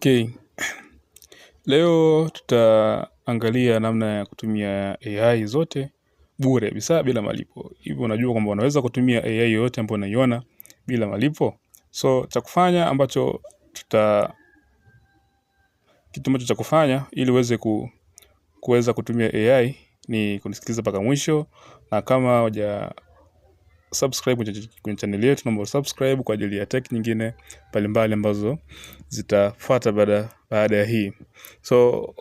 Okay. Leo tutaangalia namna ya kutumia AI zote bure kabisa bila malipo. Hivyo unajua kwamba unaweza kutumia AI yoyote ambayo unaiona bila malipo. So cha kufanya kitu ambacho cha kufanya ili uweze kuweza kutumia AI ni kunisikiliza mpaka mwisho, na kama huja subscribe kwenye channel yetu, naomba subscribe kwa ajili ya tech nyingine mbalimbali ambazo zitafuata baada ya hii. So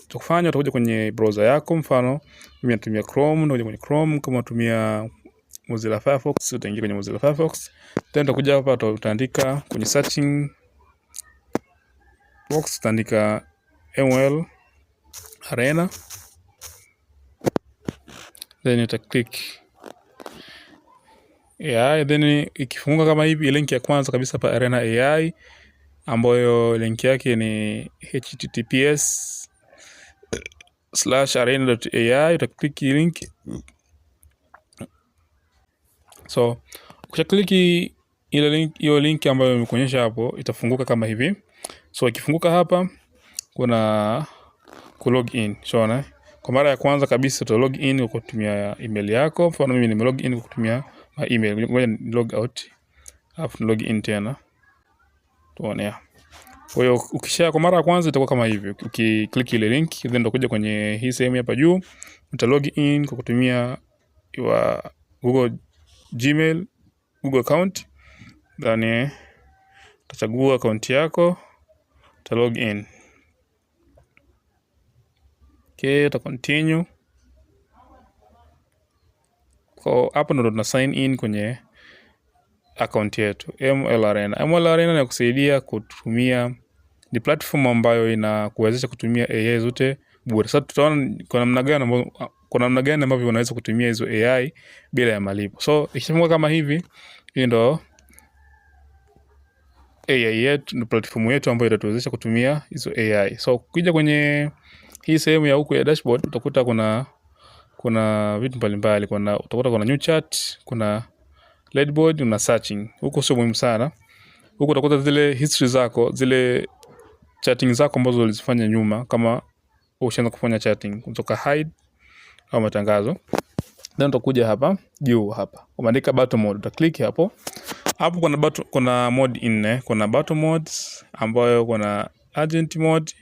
tukufanya utakuja kwenye browser yako, mfano mimi natumia Chrome, unakuja kwenye Chrome. Kama unatumia Mozilla Firefox, utaingia kwenye Mozilla Firefox, then utakuja hapa utaandika kwenye searching box, utaandika ML Arena, then uta click AI, then ikifunguka kama hivi, link ya kwanza kabisa hapa Arena AI, ambayo link yake ni https:/arena.ai. uta click link. So ukisha hiyo link ambayo nimekuonyesha hapo, itafunguka kama hivi. So ikifunguka hapa, kuna log in. Unaona, kwa mara ya kwanza kabisa uta log in kwa kutumia email yako. Mfano mimi nime log in kwa kutumia email. Ngoja ni log out, alafu log in tena. Tuone. Kwa hiyo kwa mara ya kwanza itakuwa kama hivi. Ukiklik ile link, then utakuja kwenye hii sehemu hapa juu, uta log in kwa kutumia your Google account. Then utachagua account yako, uta log in. Okay, uta continue. Kwa hapo ndo tuna sign in kwenye account yetu ML Arena. ML Arena inakusaidia kutumia, ni platform ambayo inakuwezesha kutumia AI zote bure. Sasa tutaona kwa namna gani ambavyo unaweza kutumia hizo AI bila ya malipo. So ikifungua kama hivi, hii ndo AI yetu, ni platform yetu ambayo itatuwezesha kutumia hizo AI. So ukija kwenye hii sehemu ya huku ya dashboard, utakuta kuna vitu mbalimbali. Utakuta kuna new chat, kuna leaderboard, kuna searching. Huko sio muhimu sana. Huko utakuta zile history zako, zile chatting zako ambazo ulizifanya nyuma, kama ushaanza kufanya chatting, kutoka hide au matangazo. Then utakuja hapa juu, hapa umeandika battle mode, uta click hapo. Hapo kuna mode 4. Kuna battle modes, ambayo kuna agent mode,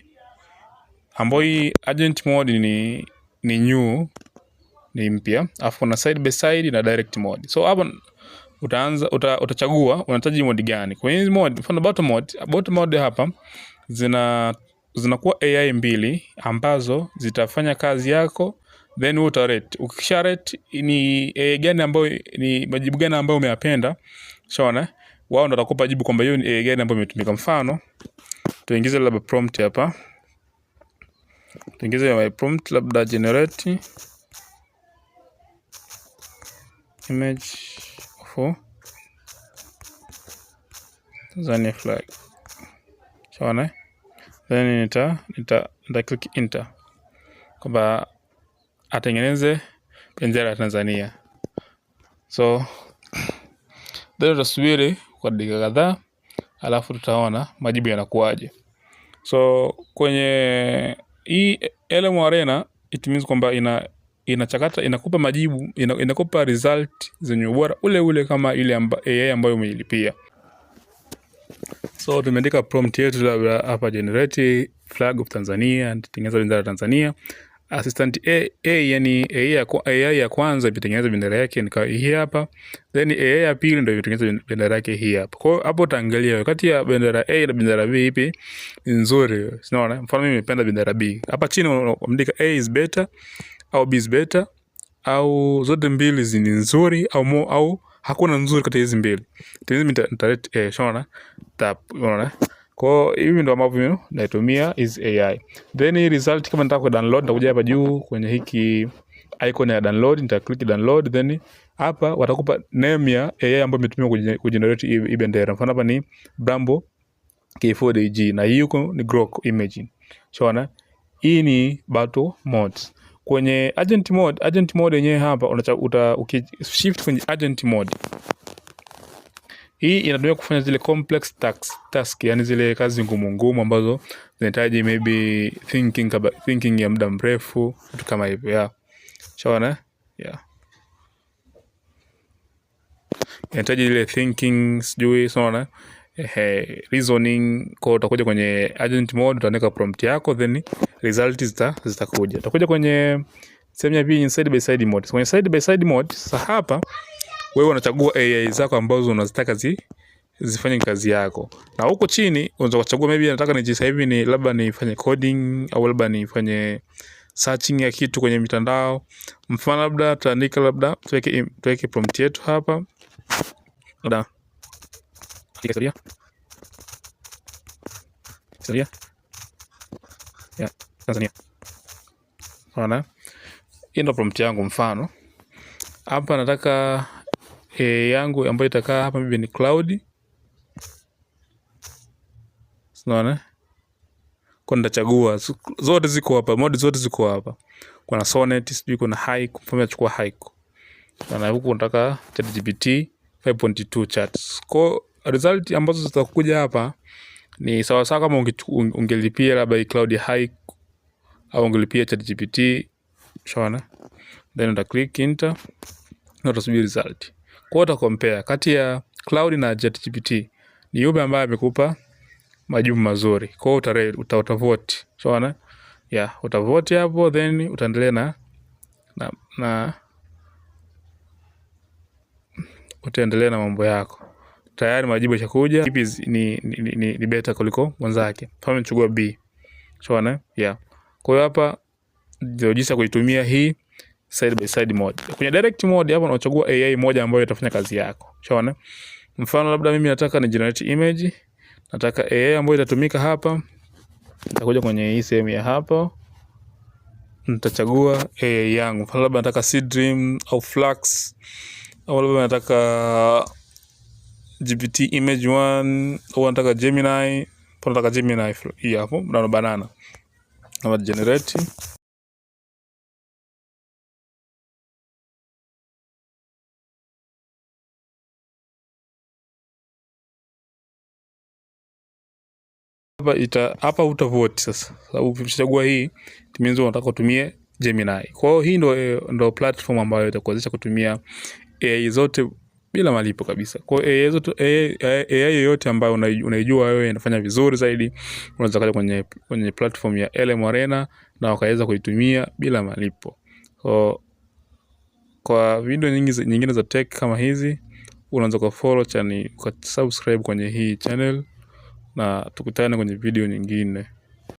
ambayo hii agent mode ni new, ni mpya. Alafu kuna side by side na direct mode. So hapa utachagua unahitaji mode gani. Kwa hiyo mode, mfano battle mode hapa zinakuwa AI mbili ambazo zitafanya kazi yako, then uta rate. Ukisha rate ni AI gani ambayo, ni majibu gani ambayo umeyapenda, unaona, wao ndo watakupa jibu kwamba hiyo ni AI gani ambayo imetumika. Mfano tuingize labda prompt hapa, tuingize prompt labda generate image for Tanzania flag. Unaona, then nita click enter kwamba atengeneze bendera ya Tanzania. So then utasubiri kwa dakika kadhaa, alafu tutaona majibu yanakuaje. So kwenye hii LM Arena, it means kwamba inachakata, inakupa majibu, inakupa result zenye ubora ule kama ile AI ambayo umeilipia. So tumeandika prompt yetu labda hapa, generate flag of Tanzania, tengeneza bendera ya Tanzania. Assistant AI, yani AI ya kwanza imetengeneza bendera yake ni hii hapa, then AI ya pili ndio imetengeneza bendera yake hii hapa. Kwa hiyo hapo utaangalia kati ya bendera A na bendera B ipi ni nzuri. Unaona, mfano mimi nimependa bendera B. Hapa chini unaandika A is better au B is better, au zote mbili ni nzuri au hakuna nzuri kati ya hizi mbili. Tengeneza nitarate unaona tap, unaona. Kwa hivi ndo ambavyo naitumia is AI. Then hii result, kama nataka ku download, nitakuja hapa juu kwenye hiki icon ya download, nita click download, then hapa watakupa name ya AI ambayo imetumia kugenerate hii bendera. Mfano hapa ni Brambo K4DG na hii huko ni Grok imaging. Unaona? Hii ni battle mode. Kwenye agent mode yenyewe hapa ukishift kwenye agent mode, Hii inatumia kufanya zile complex task, yani zile kazi ngumu ambazo zinahitaji maybe thinking ya muda mrefu, vitu kama hivyo. Yeah. Shaona? Yeah. Inahitaji ile thinking, sijui unaona? Reasoning. Kwa utakuja kwenye agent mode, utaandika prompt yako, then result zitakuja. Utakuja kwenye sehemu ya pili, side by side mode. Kwenye side by side mode, sasa hapa wewe unachagua AI zako ambazo unazitaka zifanye kazi yako. Na huko chini unaweza kuchagua maybe nataka sasa hivi ni labda nifanye coding au labda nifanye searching ya kitu kwenye mitandao. Mfano labda tutaandika, labda tuweke prompt yetu hapa. Labda historia ya Tanzania. Unaona? Hii ndio prompt yangu. Mfano hapa nataka yangu ambayo itakaa hapa maybe ni cloud. Unaona? Kwa nitachagua zote ziko hapa, mode zote ziko hapa. Kuna sonnet, sijui kuna haiku, mfano nachukua haiku. Na huku nataka ChatGPT 5.2 charts. Kwa result ambazo zitakuja hapa ni sawa sawa kama ungelipia labda cloud ya haiku au ungelipia ChatGPT. Shaona? Then uta click enter na utasubiri result. Kwa uta compare kati ya cloud na ChatGPT, ni yupi ambaye amekupa majibu mazuri. Kwa hiyo utavote. Shaona? Yeah, utavote hapo, then utaendelea na utaendelea na mambo yako. Tayari majibu yashakuja. Ipi ni better kuliko mwanzake. Kama nimechagua B. Shaona? Yeah. Kwa hiyo hapa ndio jinsi ya kuitumia hii side by side mode. Kwenye direct mode hapa unachagua AI moja ambayo itafanya kazi yako. Shaona? Mfano labda mimi nataka ni generate image. Nataka AI ambayo itatumika hapa. Nitakuja kwenye hii sehemu ya hapa. Nitachagua AI yangu. Mfano labda nataka Seedream au Flux, au labda nataka GPT image 1, au nataka Gemini. Nataka Gemini hii hapo, na banana. Na generate. Hapa utavote sasa. Sababu ukishachagua hii, tumeanza unataka kutumia Gemini. Kwa hiyo hii ndo platform ambayo itakuwezesha kutumia AI zote bila malipo kabisa. Kwa hiyo AI yote ambayo unaijua wewe inafanya vizuri zaidi, unaweza kaja kwenye platform ya LM Arena na ukaweza kuitumia bila malipo. Kwa video nyingine za tech kama hizi, unaweza kufollow channel, ukasubscribe kwenye hii channel, na tukutane kwenye video nyingine.